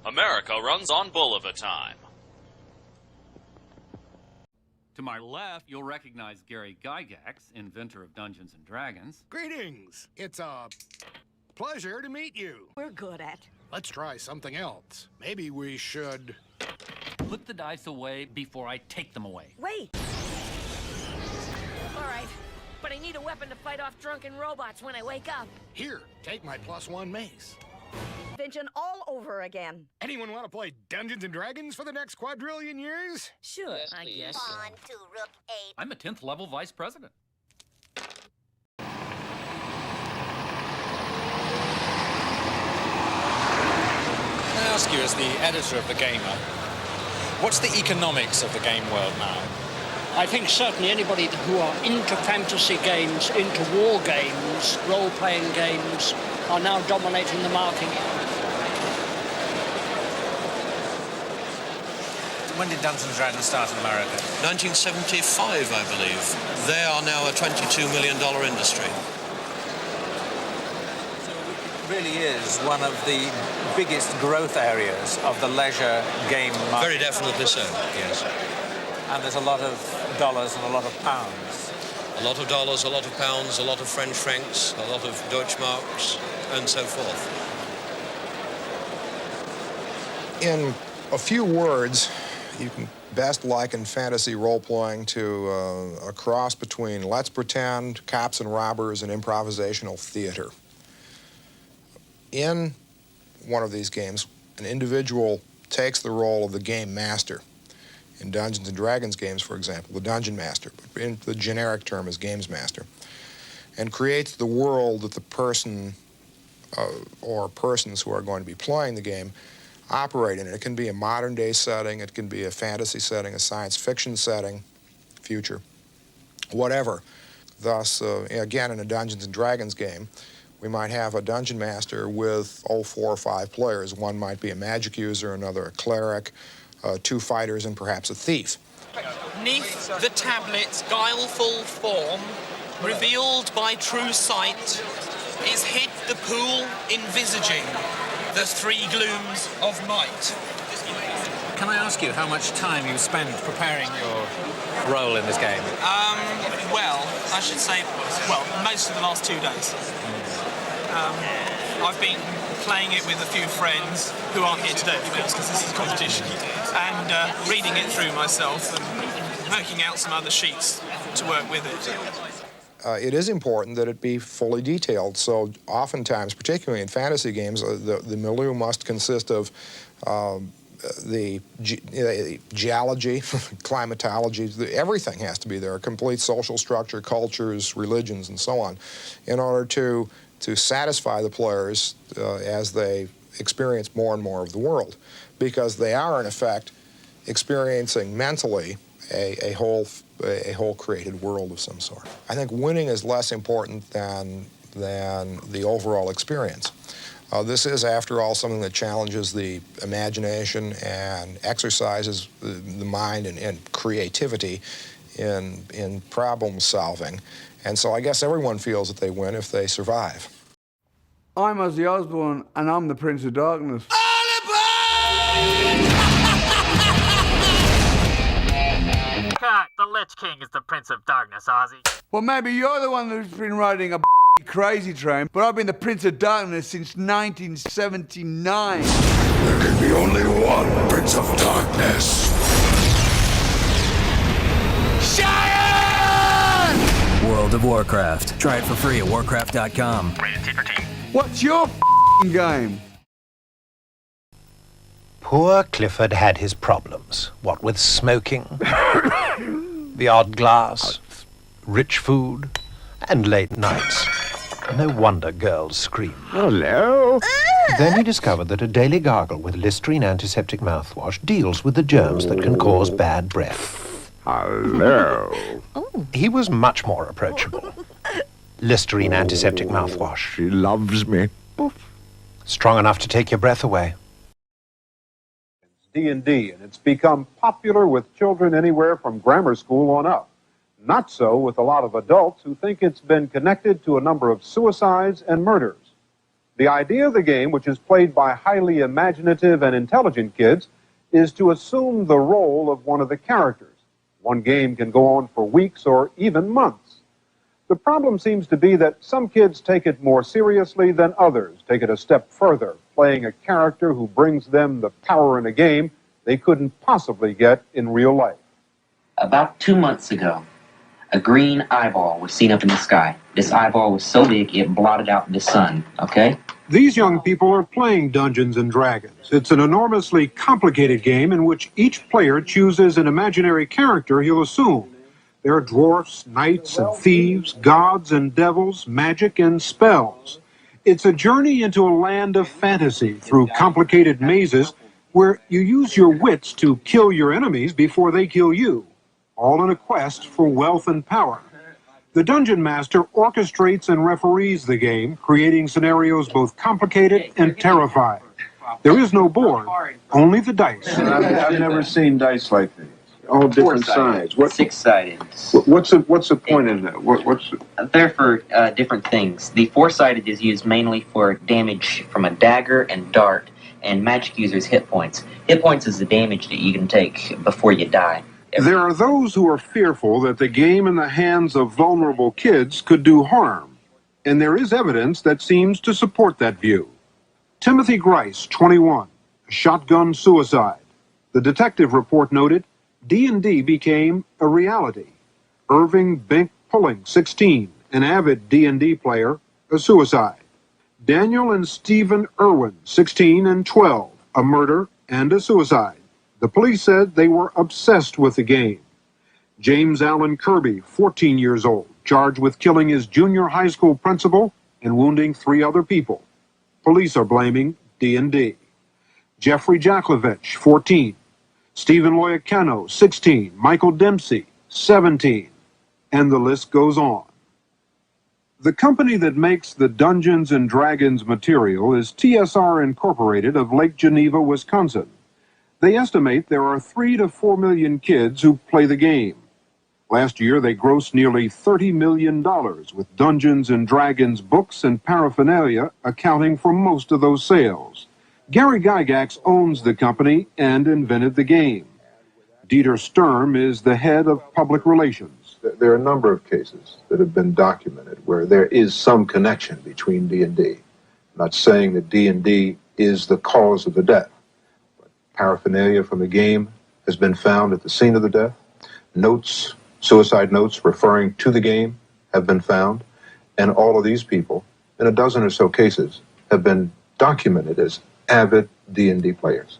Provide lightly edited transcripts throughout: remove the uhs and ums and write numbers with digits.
America runs on Bolivar time. To my left, you'll recognize Gary Gygax, inventor of Dungeons & Dragons. Greetings. It's a pleasure to meet you. We're good at. Let's try something else. Maybe we should... Put the dice away before I take them away. Wait! All right, but I need a weapon to fight off drunken robots when I wake up. Here, take my +1 mace. Invention all over again. Anyone want to play Dungeons & Dragons for the next quadrillion years? Sure, I guess. On to Rook 8. I'm a 10th level vice president. Can I ask you, as the editor of The Gamer, what's the economics of the game world now? I think certainly anybody who are into fantasy games, into war games, role-playing games, are now dominating the market. When did Dungeons & Dragons start in America? 1975, I believe. They are now a $22 million industry. So it really is one of the biggest growth areas of the leisure game market. Very definitely so, yes. And there's a lot of dollars and a lot of pounds. A lot of dollars, a lot of pounds, a lot of French francs, a lot of Deutschmarks, and so forth. In a few words, you can best liken fantasy role-playing to a cross between Let's Pretend, Cops and Robbers, and improvisational theater. In one of these games, an individual takes the role of the game master. In Dungeons & Dragons games, for example, the Dungeon Master, but in the generic term is Games Master, and creates the world that the person or persons who are going to be playing the game operate in. It can be a modern-day setting, it can be a fantasy setting, a science fiction setting, future, whatever. Thus, again, in a Dungeons & Dragons game, we might have a Dungeon Master with, 4 or 5 players. One might be a magic user, another a cleric, 2 fighters, and perhaps a thief. Neath the tablet's guileful form, revealed by true sight, is hid the pool envisaging the 3 glooms of might. Can I ask you how much time you spend preparing your role in this game? Well, I should say, most of the last 2 days. I've been playing it with a few friends who aren't here today, to be honest, because this is a competition, and reading it through myself and working out some other sheets to work with it. It is important that it be fully detailed, so oftentimes, particularly in fantasy games, the milieu must consist of the geology, climatology, everything has to be there, a complete social structure, cultures, religions, and so on, in order to satisfy the players as they experience more and more of the world, because they are, in effect, experiencing mentally a whole created world of some sort. I think winning is less important than the overall experience. This is, after all, something that challenges the imagination and exercises the mind and creativity in problem solving. And so I guess everyone feels that they win if they survive. I'm Ozzy Osbourne, and I'm the Prince of Darkness. Cut! The Lich King is the Prince of Darkness, Ozzy. Well, maybe you're the one who's been riding a crazy train, but I've been the Prince of Darkness since 1979. There can be only one Prince of Darkness. World of Warcraft. Try it for free at warcraft.com. Rated T for Teen. What's your game? Poor Clifford had his problems. What with smoking, the odd glass, rich food, and late nights. No wonder girls scream. Hello? Then he discovered that a daily gargle with Listerine antiseptic mouthwash deals with the germs that can cause bad breath. Hello? He was much more approachable. Listerine antiseptic mouthwash. She loves me. Strong enough to take your breath away. D&D, and it's become popular with children anywhere from grammar school on up. Not so with a lot of adults who think it's been connected to a number of suicides and murders. The idea of the game, which is played by highly imaginative and intelligent kids, is to assume the role of one of the characters. One game can go on for weeks or even months. The problem seems to be that some kids take it more seriously than others, take it a step further, playing a character who brings them the power in a game they couldn't possibly get in real life. About 2 months ago, a green eyeball was seen up in the sky. This eyeball was so big it blotted out the sun, okay? These young people are playing Dungeons and Dragons. It's an enormously complicated game in which each player chooses an imaginary character he'll assume. There are dwarfs, knights and thieves, gods and devils, magic and spells. It's a journey into a land of fantasy through complicated mazes where you use your wits to kill your enemies before they kill you, all in a quest for wealth and power. The Dungeon Master orchestrates and referees the game, creating scenarios both complicated and terrifying. There is no board, only the dice. I've never seen dice like these. All different sides. Six-sided. What's the point in that? They're for different things. The four-sided is used mainly for damage from a dagger and dart, and magic users' hit points. Hit points is the damage that you can take before you die. There are those who are fearful that the game in the hands of vulnerable kids could do harm, and there is evidence that seems to support that view. Timothy Grice, 21, a shotgun suicide. The detective report noted, D&D became a reality. Irving Bink Pulling, 16, an avid D&D player, a suicide. Daniel and Stephen Irwin, 16 and 12, a murder and a suicide. The police said they were obsessed with the game. James Allen Kirby, 14 years old, charged with killing his junior high school principal and wounding 3 other people. Police are blaming D&D. Jeffrey Jaklovich, 14. Stephen Loyacano, 16. Michael Dempsey, 17. And the list goes on. The company that makes the Dungeons and Dragons material is TSR Incorporated of Lake Geneva, Wisconsin. They estimate there are 3 to 4 million kids who play the game. Last year, they grossed nearly $30 million, with Dungeons and Dragons books and paraphernalia accounting for most of those sales. Gary Gygax owns the company and invented the game. Dieter Sturm is the head of public relations. There are a number of cases that have been documented where there is some connection between D&D. I'm not saying that D&D is the cause of the death, but paraphernalia from the game has been found at the scene of the death. Notes, suicide notes referring to the game have been found, and all of these people, in a dozen or so cases, have been documented as avid D&D players.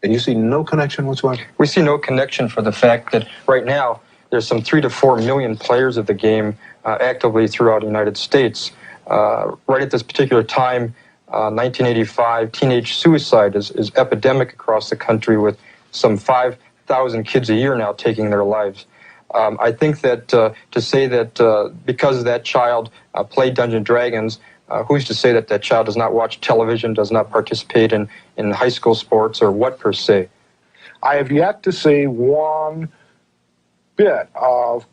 And you see no connection whatsoever? We see no connection for the fact that right now there's some 3 to 4 million players of the game actively throughout the United States. Right at this particular time, 1985, teenage suicide is epidemic across the country, with some 5,000 kids a year now taking their lives. I think that to say that because that child played Dungeons & Dragons, who's to say that that child does not watch television, does not participate in high school sports, or what per se? I have yet to see one bit of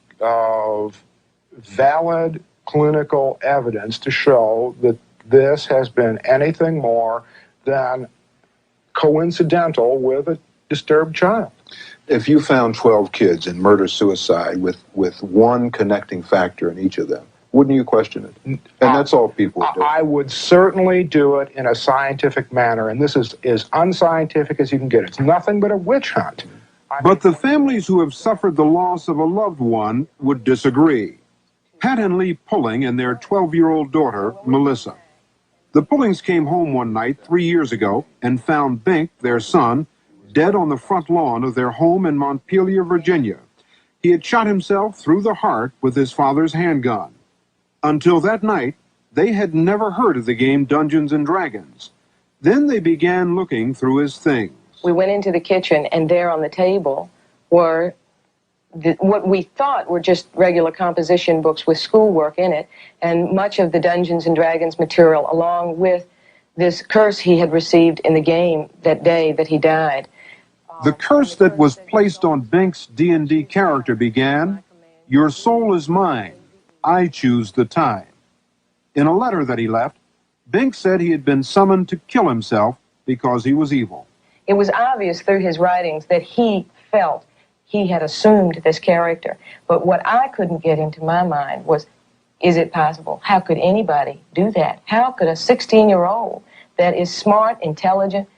valid clinical evidence to show that this has been anything more than coincidental with a disturbed child. If you found 12 kids in murder-suicide with one connecting factor in each of them, wouldn't you question it? And that's all people would do. I would certainly do it in a scientific manner, and this is as unscientific as you can get. It's nothing but a witch hunt. But the families who have suffered the loss of a loved one would disagree. Pat and Lee Pulling and their 12-year-old daughter, Melissa. The Pullings came home one night 3 years ago and found Bink, their son, dead on the front lawn of their home in Montpelier, Virginia. He had shot himself through the heart with his father's handgun. Until that night, they had never heard of the game Dungeons & Dragons. Then they began looking through his things. We went into the kitchen, and there on the table were what we thought were just regular composition books with schoolwork in it, and much of the Dungeons & Dragons material, along with this curse he had received in the game that day that he died. The curse that was placed on Bink's D&D character began, "Your soul is mine. I choose the time." In a letter that he left, Bink said he had been summoned to kill himself because he was evil. It was obvious through his writings that he felt he had assumed this character. But what I couldn't get into my mind was, is it possible? How could anybody do that? How could a 16-year-old that is smart, intelligent,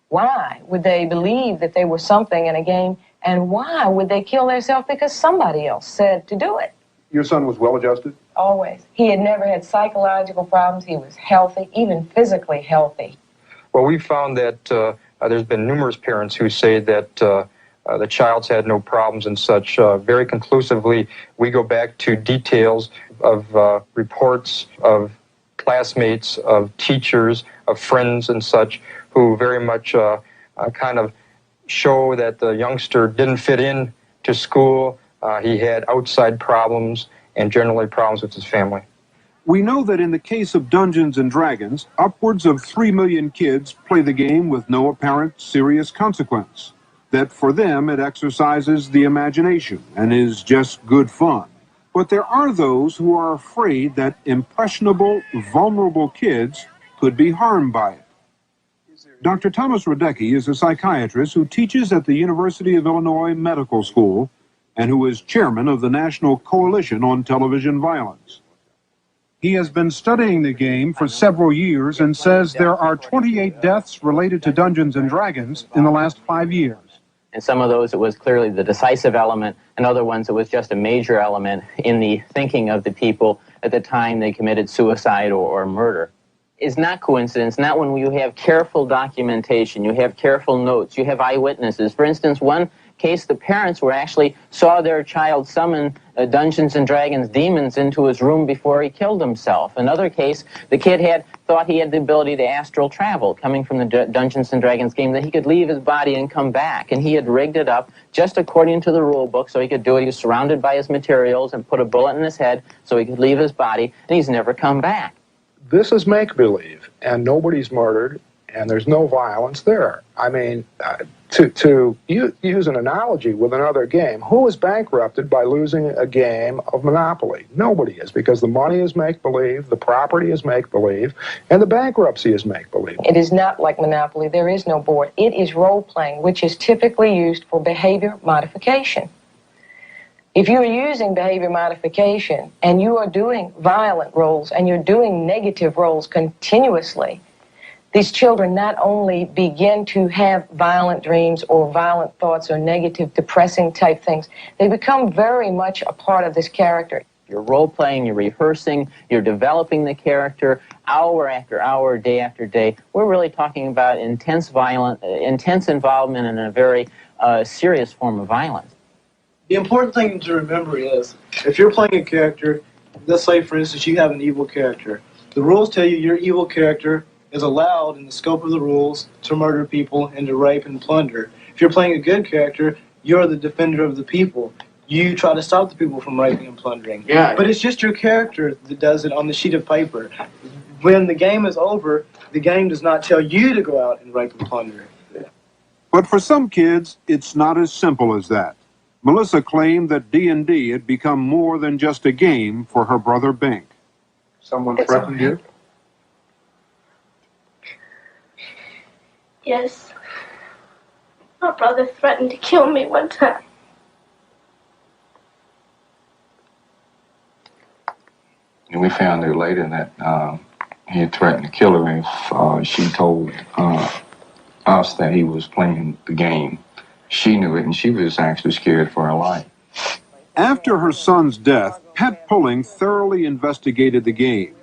why would they believe that they were something in a game, and why would they kill themselves because somebody else said to do it? Your son was well-adjusted? Always. He had never had psychological problems. He was healthy, even physically healthy. Well, we found that there's been numerous parents who say that the child's had no problems and such. Very conclusively, we go back to details of reports of classmates, of teachers, of friends and such, who very much kind of show that the youngster didn't fit in to school. He had outside problems and generally problems with his family. We know that in the case of Dungeons & Dragons, upwards of 3 million kids play the game with no apparent serious consequence. That for them it exercises the imagination and is just good fun. But there are those who are afraid that impressionable, vulnerable kids could be harmed by it. Dr. Thomas Radecki is a psychiatrist who teaches at the University of Illinois Medical School and who is chairman of the National Coalition on Television Violence. He has been studying the game for several years and says there are 28 deaths related to Dungeons & Dragons in the last 5 years. In some of those, it was clearly the decisive element. In other ones, it was just a major element in the thinking of the people at the time they committed suicide or murder. It's not coincidence, not when you have careful documentation, you have careful notes, you have eyewitnesses. For instance, one case, the parents saw their child summon Dungeons & Dragons demons into his room before he killed himself. Another case, the kid thought he had the ability to astral travel, coming from the Dungeons & Dragons game, that he could leave his body and come back. And he had rigged it up just according to the rule book so he could do it. He was surrounded by his materials and put a bullet in his head so he could leave his body, and he's never come back. This is make-believe, and nobody's murdered, and there's no violence there. I mean, to use an analogy with another game, who is bankrupted by losing a game of Monopoly? Nobody is, because the money is make-believe, the property is make-believe, and the bankruptcy is make-believe. It is not like Monopoly. There is no board. It is role-playing, which is typically used for behavior modification. If you are using behavior modification and you are doing violent roles and you're doing negative roles continuously, these children not only begin to have violent dreams or violent thoughts or negative, depressing type things, they become very much a part of this character. You're role-playing, you're rehearsing, you're developing the character hour after hour, day after day. We're really talking about intense involvement in a very serious form of violence. The important thing to remember is, if you're playing a character, let's say, for instance, you have an evil character. The rules tell you your evil character is allowed in the scope of the rules to murder people and to rape and plunder. If you're playing a good character, you're the defender of the people. You try to stop the people from raping and plundering. Yeah. But it's just your character that does it on the sheet of paper. When the game is over, the game does not tell you to go out and rape and plunder. But for some kids, it's not as simple as that. Melissa claimed that D&D had become more than just a game for her brother Bink. Someone threatened you? Yes. My brother threatened to kill me one time. And we found out later that he had threatened to kill her if she told us that he was playing the game. She knew it, and she was actually scared for her life. After her son's death, Pat Pulling thoroughly investigated the game.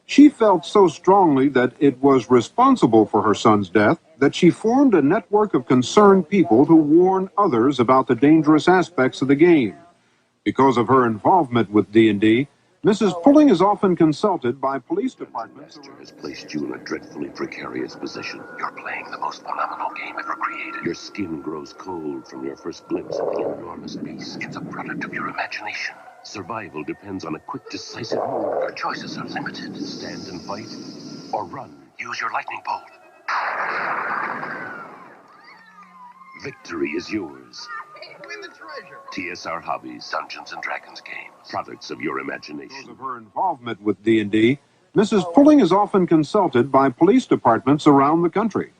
She felt so strongly that it was responsible for her son's death that she formed a network of concerned people to warn others about the dangerous aspects of the game. Because of her involvement with D&D, Mrs. Pulling is often consulted by police departments. Master has placed you in a dreadfully precarious position. You're playing the most phenomenal game ever created. Your skin grows cold from your first glimpse of the enormous beast. It's a product of your imagination. Survival depends on a quick, decisive move. Your choices are limited. Stand and fight, or run. Use your lightning bolt. Victory is yours. Win the treasure. TSR Hobbies, Dungeons & Dragons games. Products of your imagination. Because of her involvement with D&D, Mrs. Pulling is often consulted by police departments around the country.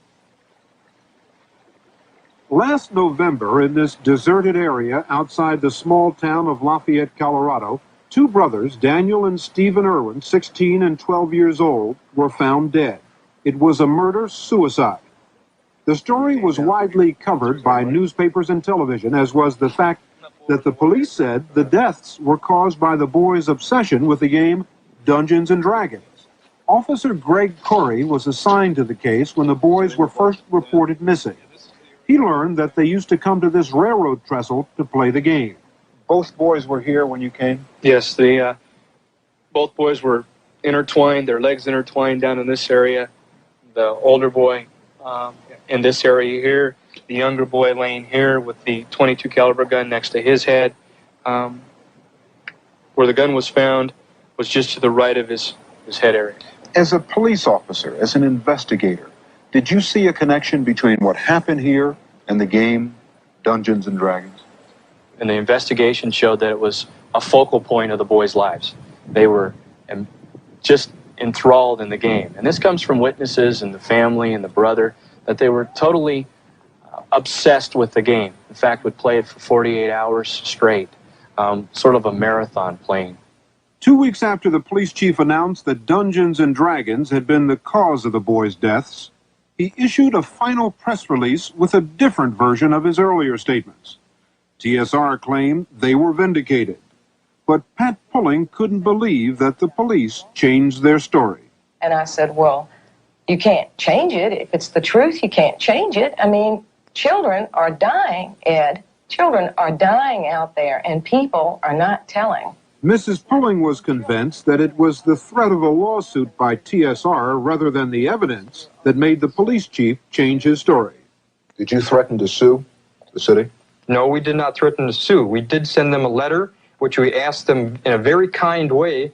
Last November, in this deserted area outside the small town of Lafayette, Colorado, two brothers, Daniel and Stephen Irwin, 16 and 12 years old, were found dead. It was a murder-suicide. The story was widely covered by newspapers and television, as was the fact that the police said the deaths were caused by the boys' obsession with the game Dungeons and Dragons. Officer Greg Corey was assigned to the case when the boys were first reported missing. He learned that they used to come to this railroad trestle to play the game. Both boys were here when you came? Yes, both boys were intertwined, their legs intertwined down in this area. The older boy in this area here, the younger boy laying here with the .22 caliber gun next to his head. Where the gun was found was just to the right of his head area. As a police officer, as an investigator, did you see a connection between what happened here and the game Dungeons and Dragons? And the investigation showed that it was a focal point of the boys' lives. They were just enthralled in the game. And this comes from witnesses and the family and the brother, that they were totally obsessed with the game. In fact, would play it for 48 hours straight, sort of a marathon playing. 2 weeks after the police chief announced that Dungeons and Dragons had been the cause of the boys' deaths, he issued a final press release with a different version of his earlier statements. TSR claimed they were vindicated, but Pat Pulling couldn't believe that the police changed their story. And I said, well, you can't change it. If it's the truth, you can't change it. I mean, children are dying, Ed. Children are dying out there, and people are not telling. Mrs. Pulling was convinced that it was the threat of a lawsuit by TSR rather than the evidence that made the police chief change his story. Did you threaten to sue the city? No, we did not threaten to sue. We did send them a letter, which we asked them in a very kind way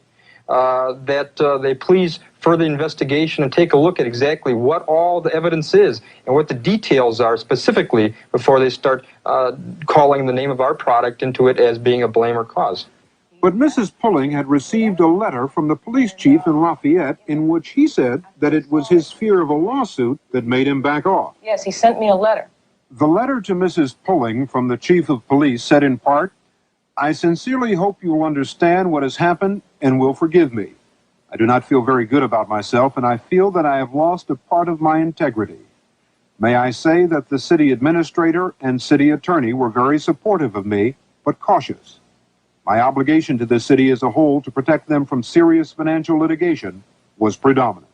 that they please further investigation and take a look at exactly what all the evidence is and what the details are specifically before they start calling the name of our product into it as being a blame or cause. But Mrs. Pulling had received a letter from the police chief in Lafayette in which he said that it was his fear of a lawsuit that made him back off. Yes, he sent me a letter. The letter to Mrs. Pulling from the chief of police said in part, "I sincerely hope you will understand what has happened and will forgive me. I do not feel very good about myself, and I feel that I have lost a part of my integrity. May I say that the city administrator and city attorney were very supportive of me, but cautious. My obligation to the city as a whole to protect them from serious financial litigation was predominant."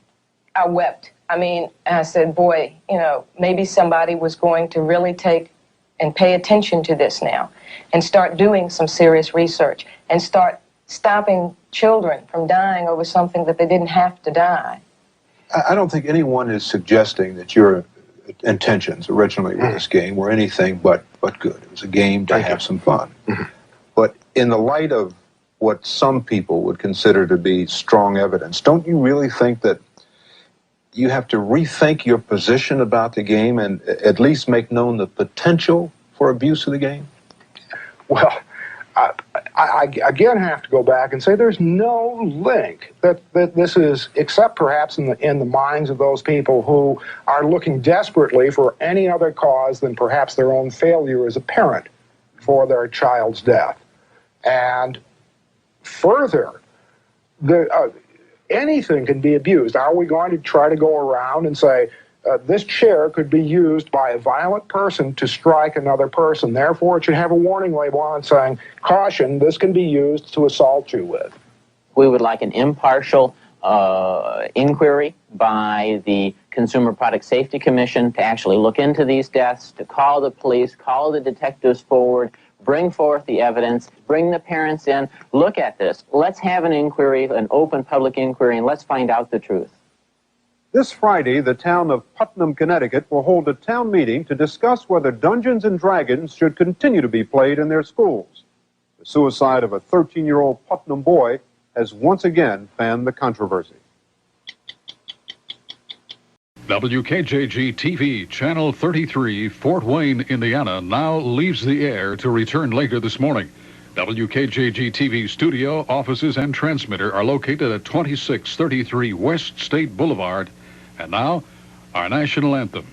I wept. I mean, I said, boy, you know, maybe somebody was going to really take and pay attention to this now and start doing some serious research and start stopping children from dying over something that they didn't have to die. I don't think anyone is suggesting that your intentions originally with this game were anything but good. It was a game to have some fun. But in the light of what some people would consider to be strong evidence, don't you really think that you have to rethink your position about the game and at least make known the potential for abuse of the game? Well, I again have to go back and say there's no link that this is, except perhaps in the minds of those people who are looking desperately for any other cause than perhaps their own failure as a parent for their child's death. And further, anything can be abused. Are we going to try to go around and say, this chair could be used by a violent person to strike another person, therefore it should have a warning label on it saying, caution, this can be used to assault you with? We would like an impartial inquiry by the Consumer Product Safety Commission to actually look into these deaths, to call the police, call the detectives forward, bring forth the evidence, bring the parents in, look at this. Let's have an inquiry, an open public inquiry, and let's find out the truth. This Friday, the town of Putnam, Connecticut will hold a town meeting to discuss whether Dungeons and Dragons should continue to be played in their schools. The suicide of a 13-year-old Putnam boy has once again fanned the controversy. WKJG-TV, Channel 33, Fort Wayne, Indiana, now leaves the air to return later this morning. WKJG-TV studio, offices, and transmitter are located at 2633 West State Boulevard. And now, our national anthem.